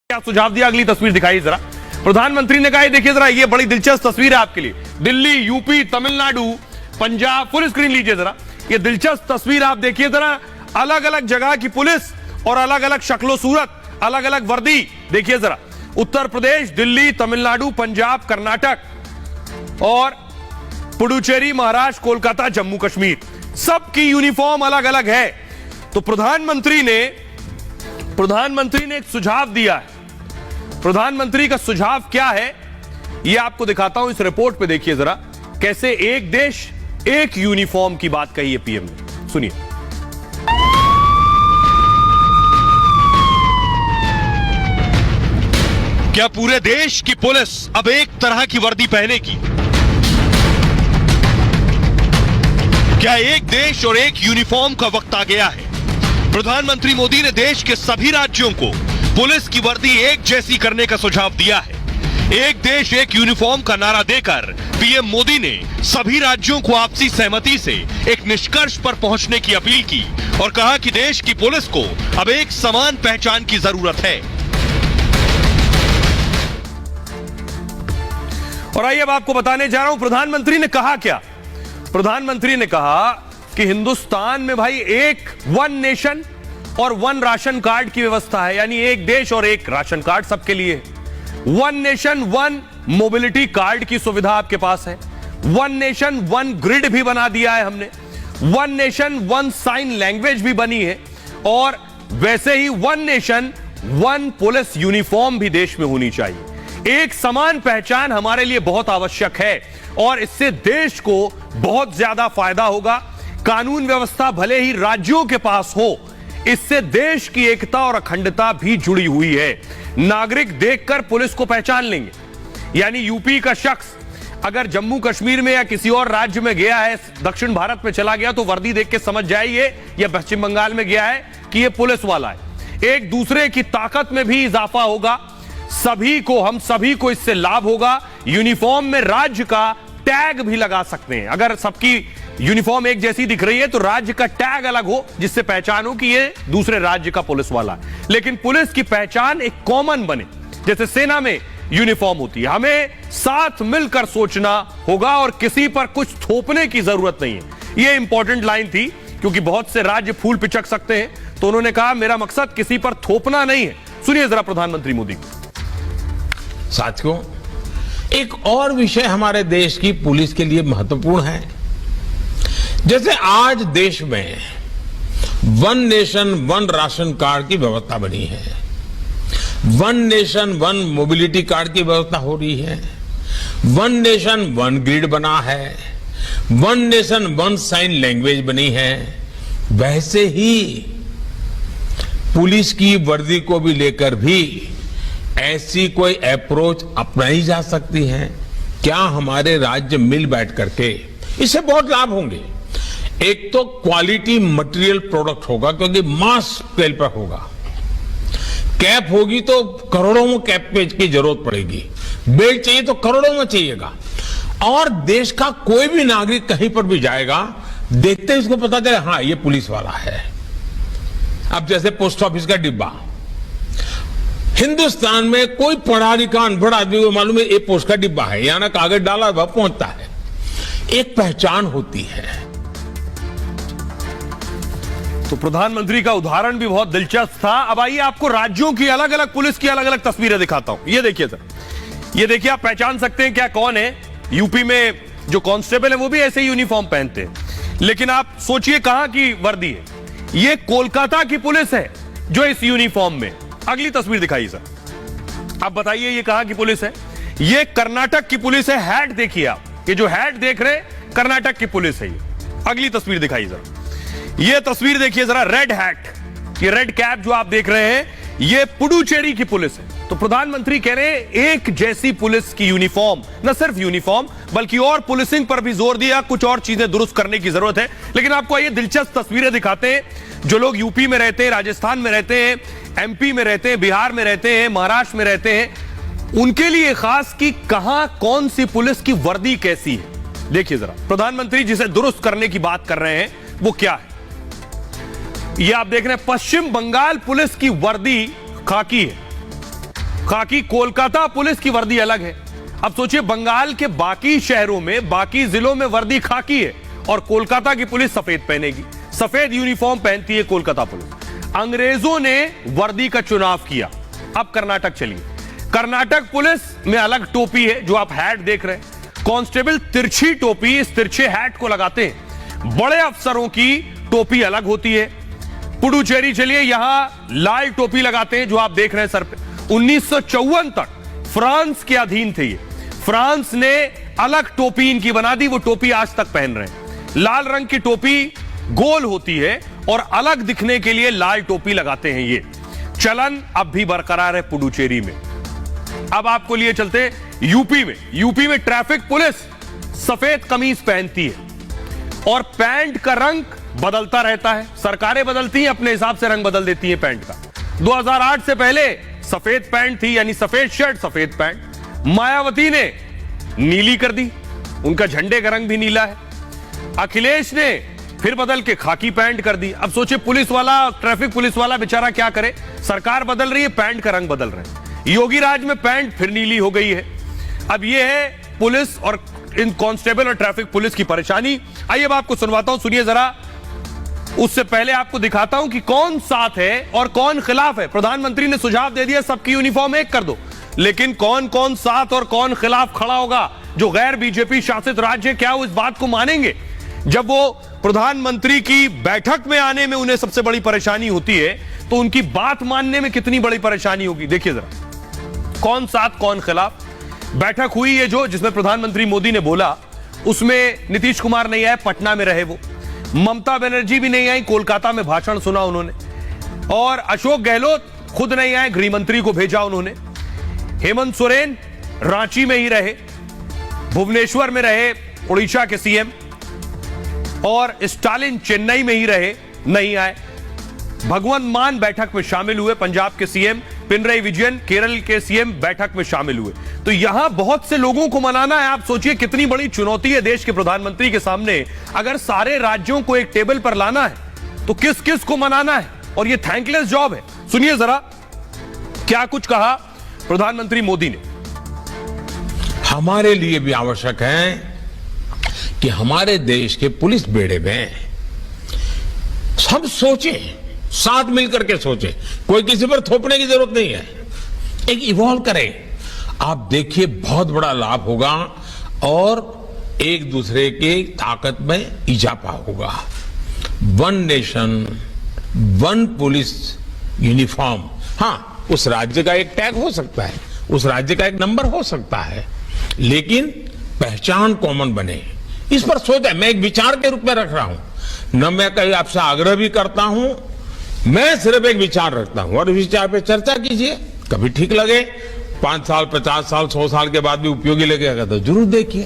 क्या सुझाव दिया, अगली तस्वीर दिखाइए जरा। प्रधानमंत्री ने कहा, ये देखिए जरा, ये बड़ी दिलचस्प तस्वीर है आपके लिए। Delhi, UP, Tamil Nadu, Punjab, full screen लीजिए जरा। ये दिलचस्प तस्वीर आप देखिए जरा, अलग अलग जगह की पुलिस और अलग अलग शक्लो सूरत, अलग अलग वर्दी देखिए जरा। उत्तर प्रदेश, दिल्ली, तमिलनाडु, पंजाब, कर्नाटक और पुडुचेरी, महाराष्ट्र, कोलकाता, जम्मू कश्मीर, सबकी यूनिफॉर्म अलग अलग है। तो प्रधानमंत्री ने एक सुझाव दिया है। प्रधानमंत्री का सुझाव क्या है, यह आपको दिखाता हूं। इस रिपोर्ट पे देखिए जरा, कैसे एक देश एक यूनिफॉर्म की बात कही है पीएम ने। सुनिए। क्या पूरे देश की पुलिस अब एक तरह की वर्दी पहनेगी? क्या एक देश और एक यूनिफॉर्म का वक्त आ गया है? प्रधानमंत्री मोदी ने देश के सभी राज्यों को पुलिस की वर्दी एक जैसी करने का सुझाव दिया है। एक देश एक यूनिफॉर्म का नारा देकर पीएम मोदी ने सभी राज्यों को आपसी सहमति से एक निष्कर्ष पर पहुंचने की अपील की और कहा कि देश की पुलिस को अब एक समान पहचान की जरूरत है। और आइए अब आपको बताने जा रहा हूं प्रधानमंत्री ने कहा क्या। प्रधानमंत्री ने कहा कि हिंदुस्तान में भाई एक वन नेशन और वन राशन कार्ड की व्यवस्था है, यानी एक देश और एक राशन कार्ड सबके लिए। One nation one mobility card की सुविधा आपके पास है। वन नेशन वन ग्रिड भी बना दिया है हमने। One nation one sign language भी बनी है। और वैसे ही one nation one police uniform भी देश में होनी चाहिए। एक समान पहचान हमारे लिए बहुत आवश्यक है और इससे देश को बहुत ज्यादा फायदा होगा। कानून व्यवस्था भले ही राज्यों के पास हो, इससे देश की एकता और अखंडता भी जुड़ी हुई है। नागरिक देखकर पुलिस को पहचान लेंगे। यानी यूपी का शख्स अगर जम्मू कश्मीर में या किसी और राज्य में गया है, दक्षिण भारत में चला गया, तो वर्दी देख के समझ जाइए, या पश्चिम बंगाल में गया है, कि यह पुलिस वाला है। एक दूसरे की ताकत में भी इजाफा होगा। हम सभी को इससे लाभ होगा। यूनिफॉर्म में राज्य का टैग भी लगा सकते हैं। अगर सबकी यूनिफॉर्म एक जैसी दिख रही है तो राज्य का टैग अलग हो, जिससे पहचान हो कि ये दूसरे राज्य का पुलिस वाला है। लेकिन पुलिस की पहचान एक कॉमन बने, जैसे सेना में यूनिफॉर्म होती है। हमें साथ मिलकर सोचना होगा और किसी पर कुछ थोपने की जरूरत नहीं है। ये इंपॉर्टेंट लाइन थी, क्योंकि बहुत से राज्य फूल पिचक सकते हैं, तो उन्होंने कहा मेरा मकसद किसी पर थोपना नहीं है। सुनिए जरा प्रधानमंत्री मोदी। साथियों, एक और विषय हमारे देश की पुलिस के लिए महत्वपूर्ण है। जैसे आज देश में one nation one ration card की व्यवस्था बनी है, one nation one mobility card की व्यवस्था हो रही है, वन नेशन वन ग्रिड बना है, one nation one sign language बनी है, वैसे ही पुलिस की वर्दी को भी लेकर भी ऐसी कोई अप्रोच अपनाई जा सकती है। क्या हमारे राज्य मिल बैठ करके, इससे बहुत लाभ होंगे। एक तो क्वालिटी मटेरियल प्रोडक्ट होगा, क्योंकि मास स्केल पर होगा। कैप होगी तो करोड़ों में कैप की जरूरत पड़ेगी। बेल्ट चाहिए तो करोड़ों में चाहिएगा। और देश का कोई भी नागरिक कहीं पर भी जाएगा, देखते ही उसको पता चले हाँ ये पुलिस वाला है। अब जैसे पोस्ट ऑफिस का डिब्बा, हिंदुस्तान में कोई पढ़ा लिखा अनपढ़ आदमी को मालूम है ये पोस्ट का डिब्बा है, यहां ना कागज डाला वह पहुंचता है। एक पहचान होती है। तो प्रधानमंत्री का उदाहरण भी बहुत दिलचस्प था। अब आइए आपको राज्यों की अलग अलग पुलिस की अलग अलग तस्वीरें दिखाता हूं। ये देखिए सर, ये देखिए, आप पहचान सकते हैं क्या कौन है। यूपी में जो कांस्टेबल है वो भी ऐसे ही यूनिफॉर्म पहनते हैं। लेकिन आप सोचिए कहां की वर्दी है। ये कोलकाता की पुलिस है जो इस यूनिफॉर्म में। अगली तस्वीर दिखाइए सर। आप बताइए ये कहां की पुलिस है। ये कर्नाटक की पुलिस है। हैट देखिए आप, ये जो हैट देख रहे हैं कर्नाटक की पुलिस है ये। अगली तस्वीर दिखाइए जरा। ये तस्वीर देखिए जरा, रेड हैट, ये रेड कैप जो आप देख रहे हैं, ये पुडुचेरी की पुलिस है। तो प्रधानमंत्री कह रहे हैं एक जैसी पुलिस की यूनिफॉर्म, न सिर्फ यूनिफॉर्म बल्कि और पुलिसिंग पर भी जोर दिया। कुछ और चीजें दुरुस्त करने की जरूरत है। लेकिन आपको ये दिलचस्प तस्वीरें दिखाते हैं। जो लोग यूपी में रहते हैं, राजस्थान में रहते हैं, एमपी में रहते हैं, बिहार में रहते हैं, महाराष्ट्र में रहते हैं, उनके लिए खास कि कहां कौन सी पुलिस की वर्दी कैसी है। देखिए जरा, प्रधानमंत्री जिसे दुरुस्त करने की बात कर रहे हैं वो क्या है। ये आप देख रहे हैं, पश्चिम बंगाल पुलिस की वर्दी खाकी है। खाकी कोलकाता पुलिस की वर्दी अलग है। अब सोचिए, बंगाल के बाकी शहरों में, बाकी जिलों में वर्दी खाकी है और कोलकाता की पुलिस सफेद पहनेगी। सफेद यूनिफॉर्म पहनती है कोलकाता पुलिस। अंग्रेजों ने वर्दी का चुनाव किया। अब कर्नाटक चलिए। कर्नाटक पुलिस में अलग टोपी है, जो आप हैट देख रहे हैं। कांस्टेबल तिरछी टोपी, इस तिरछे हैट को लगाते हैं। बड़े अफसरों की टोपी अलग होती है। पुडुचेरी चलिए, यहां लाल टोपी लगाते हैं, जो आप देख रहे हैं सर पे। 1954 तक फ्रांस के अधीन थे ये। फ्रांस ने अलग टोपी इनकी बना दी, वो टोपी आज तक पहन रहे हैं। लाल रंग की टोपी गोल होती है और अलग दिखने के लिए लाल टोपी लगाते हैं। ये चलन अब भी बरकरार है पुडुचेरी में। अब आपको लिए चलते यूपी में। यूपी में ट्रैफिक पुलिस सफेद कमीज पहनती है और पैंट का रंग बदलता रहता है। सरकारें बदलती हैं, अपने हिसाब से रंग बदल देती हैं पैंट का। 2008 से पहले सफेद पैंट थी, यानी सफेद शर्ट सफेद पैंट। मायावती ने नीली कर दी, उनका झंडे का रंग भी नीला है। अखिलेश ने फिर बदल के खाकी पैंट कर दी। अब सोचिए, पुलिस वाला, ट्रैफिक पुलिस वाला बेचारा क्या करे। सरकार बदल रही है, पैंट का रंग बदल रहे हैं। योगी राज में पैंट फिर नीली हो गई है। अब यह है पुलिस और इन कांस्टेबल और ट्रैफिक पुलिस की परेशानी। आइए अब आपको सुनवाता हूं, सुनिए जरा। उससे पहले आपको दिखाता हूं कि कौन साथ है और कौन खिलाफ है। प्रधानमंत्री ने सुझाव दे दिया, सबकी यूनिफॉर्म एक कर दो, लेकिन कौन कौन साथ और कौन खिलाफ खड़ा होगा। जो गैर बीजेपी शासित राज्य है, क्या वो इस बात को मानेंगे? जब वो प्रधानमंत्री की बैठक में आने में उन्हें सबसे बड़ी परेशानी होती है, तो उनकी बात मानने में कितनी बड़ी परेशानी होगी। देखिए जरा, कौन साथ कौन खिलाफ। बैठक हुई है जो, जिसमें प्रधानमंत्री मोदी ने बोला, उसमें नीतीश कुमार नहीं आए, पटना में रहे वो। ममता बनर्जी भी नहीं आई, कोलकाता में भाषण सुना उन्होंने। और अशोक गहलोत खुद नहीं आए, गृह मंत्री को भेजा उन्होंने। हेमंत सोरेन रांची में ही रहे, भुवनेश्वर में रहे उड़ीसा के सीएम, और स्टालिन चेन्नई में ही रहे, नहीं आए। भगवंत मान बैठक में शामिल हुए, पंजाब के सीएम। पिनरई विजयन केरल के सीएम बैठक में शामिल हुए। तो यहां बहुत से लोगों को मनाना है। आप सोचिए कितनी बड़ी चुनौती है देश के प्रधानमंत्री के सामने। अगर सारे राज्यों को एक टेबल पर लाना है तो किस किस को मनाना है, और यह थैंकलेस जॉब है। सुनिए जरा क्या कुछ कहा प्रधानमंत्री मोदी ने। हमारे लिए भी आवश्यक है कि हमारे देश के पुलिस बेड़े में सब सोचें, साथ मिलकर के सोचें। कोई किसी पर थोपने की जरूरत नहीं है, एक इवॉल्व करें। आप देखिए बहुत बड़ा लाभ होगा और एक दूसरे के ताकत में इजाफा होगा। One nation one police uniform. हाँ, उस राज्य का एक टैग हो सकता है, उस राज्य का एक नंबर हो सकता है, लेकिन पहचान कॉमन बने, इस पर सोचा। मैं एक विचार के रूप में रख रहा हूं, न मैं कहीं आपसे आग्रह भी करता हूं, मैं सिर्फ एक विचार रखता हूं और विचार पे चर्चा कीजिए। कभी ठीक लगे, 5 साल 50 साल 100 साल के बाद भी उपयोगी लगेगा तो जरूर देखिए।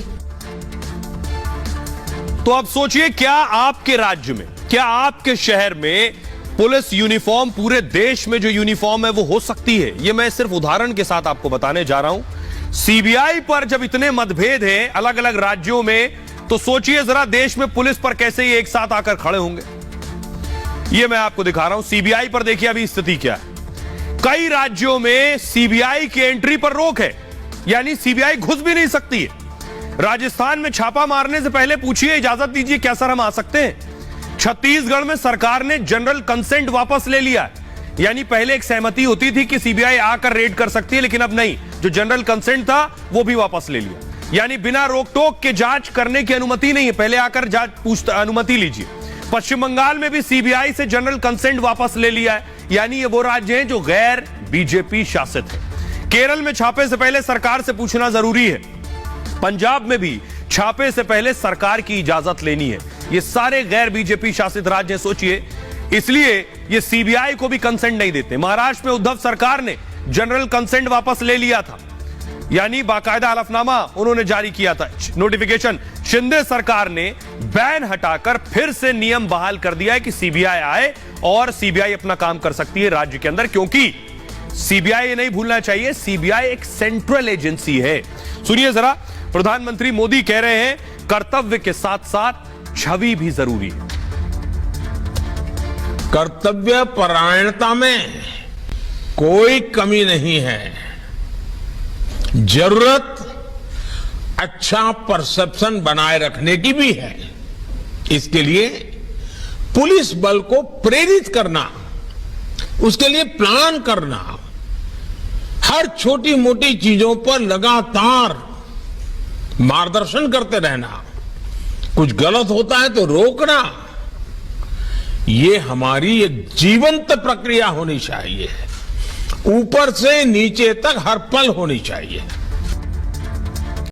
तो अब सोचिए, क्या आपके राज्य में, क्या आपके शहर में पुलिस यूनिफॉर्म पूरे देश में जो यूनिफॉर्म है वो हो सकती है? ये मैं सिर्फ उदाहरण के साथ आपको बताने जा रहा हूं। सीबीआई पर जब इतने मतभेद हैं अलग अलग राज्यों में, तो सोचिए जरा देश में पुलिस पर कैसे ये एक साथ आकर खड़े होंगे। ये मैं आपको दिखा रहा हूं। सीबीआई पर देखिए अभी स्थिति क्या है। कई राज्यों में सीबीआई की एंट्री पर रोक है, यानी सीबीआई घुस भी नहीं सकती है। राजस्थान में छापा मारने से पहले पूछिए, इजाजत दीजिए, क्या सर हम आ सकते हैं? छत्तीसगढ़ में सरकार ने जनरल कंसेंट वापस ले लिया है, यानी पहले एक सहमति होती थी कि सीबीआई आकर रेड कर सकती है, लेकिन अब नहीं। जो जनरल कंसेंट था वो भी वापस ले लिया, यानी बिना रोक टोक के जांच करने की अनुमति नहीं है, पहले आकर जांच अनुमति लीजिए। पश्चिम बंगाल में भी सीबीआई से जनरल कंसेंट वापस ले लिया है, यानी ये वो राज्य हैं जो गैर बीजेपी शासित है। केरल में छापे से पहले सरकार से पूछना जरूरी है। पंजाब में भी छापे से पहले सरकार की इजाजत लेनी है। ये सारे गैर बीजेपी शासित राज्य सोचिए, इसलिए ये सीबीआई को भी कंसेंट नहीं देते। महाराष्ट्र में उद्धव सरकार ने जनरल कंसेंट वापस ले लिया था, यानी बाकायदा हलफनामा उन्होंने जारी किया था, नोटिफिकेशन। शिंदे सरकार ने बैन हटाकर फिर से नियम बहाल कर दिया है कि सीबीआई आए और सीबीआई अपना काम कर सकती है राज्य के अंदर, क्योंकि सीबीआई, ये नहीं भूलना चाहिए, सीबीआई एक सेंट्रल एजेंसी है। सुनिए जरा, प्रधानमंत्री मोदी कह रहे हैं कर्तव्य के साथ साथ छवि भी जरूरी है। कर्तव्य परायणता में कोई कमी नहीं है, जरूरत अच्छा परसेप्शन बनाए रखने की भी है। इसके लिए पुलिस बल को प्रेरित करना, उसके लिए प्लान करना, हर छोटी मोटी चीजों पर लगातार मार्गदर्शन करते रहना, कुछ गलत होता है तो रोकना, ये हमारी एक जीवंत प्रक्रिया होनी चाहिए, ऊपर से नीचे तक हर पल होनी चाहिए।